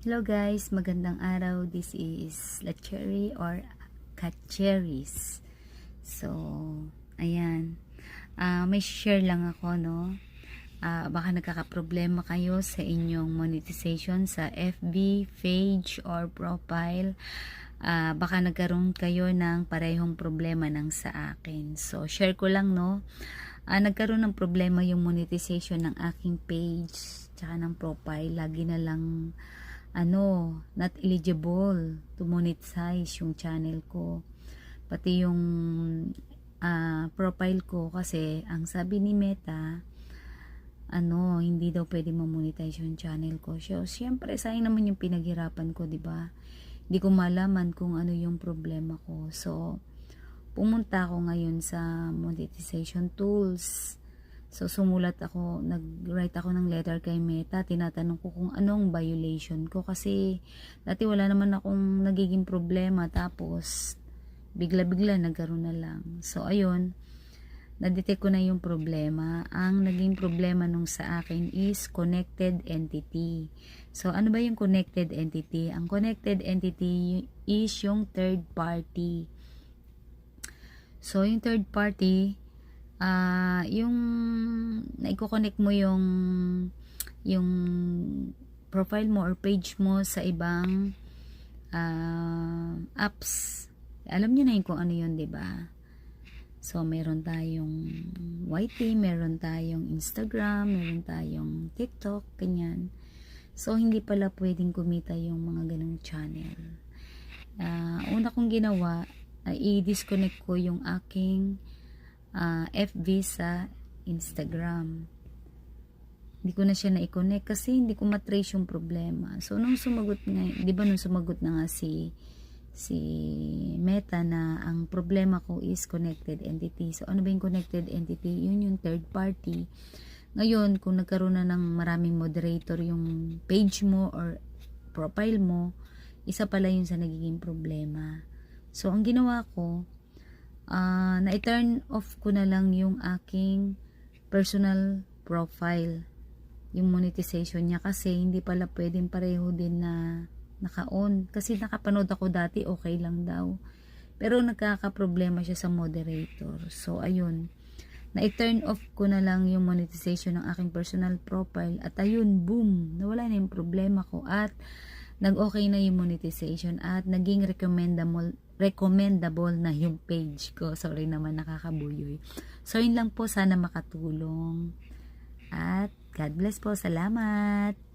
Hello guys, magandang araw. This is Lacherry or Kacheris. So, ayan. May share lang ako, no? Baka nagkakaproblema kayo sa inyong monetization sa FB, page, or profile. Baka nagkaroon kayo ng parehong problema ng sa akin. So, share ko lang, no? Nagkaroon ng problema yung monetization ng aking page tsaka ng profile. Lagi na lang not eligible to monetize yung channel ko. Pati yung profile ko kasi ang sabi ni Meta, hindi daw pwede ma-monetize yung channel ko. So, syempre, sayang naman yung pinaghirapan ko, di ba? Hindi ko malaman kung ano yung problema ko. So, pumunta ako ngayon sa monetization tools. So, nag-write ako ng letter kay Meta. Tinatanong ko kung anong violation ko. Kasi, dati wala naman akong nagiging problema. Tapos, bigla-bigla nagkaroon na lang. So, ayun. Na-detect ko na yung problema. Ang naging problema nung sa akin is connected entity. So, ano ba yung connected entity? Ang connected entity is yung third party. So, yung third party, yung naiko-connect mo yung profile mo or page mo sa ibang apps. Alam niyo na yun kung ano yun, 'di ba? So meron tayong YT, meron tayong Instagram, meron tayong TikTok, ganyan. So hindi pala pwedeng kumita yung mga ganung channel. Una kong ginawa, i-disconnect ko yung aking FB sa Instagram. Hindi ko na siya na-i-connect kasi hindi ko matrace yung problema. So, nung sumagot na nga si Meta na ang problema ko is connected entity. So, ano ba yung connected entity? Yun yung third party. Ngayon, kung nagkaroon na ng maraming moderator yung page mo or profile mo, isa pala yun sa nagiging problema. So, ang ginawa ko, na-turn off ko na lang yung aking personal profile, yung monetization niya, kasi hindi pala pwedeng pareho din na naka-on. Kasi nakapanood ako dati, okay lang daw. Pero nagkakaproblema siya sa moderator. So, ayun. Na-turn off ko na lang yung monetization ng aking personal profile. At ayun, boom! Nawala na yung problema ko. At nag-okay na yung monetization. At naging recommendable na yung page ko. Sorry naman, nakakabuyoy. So, yun lang po. Sana makatulong. At God bless po. Salamat!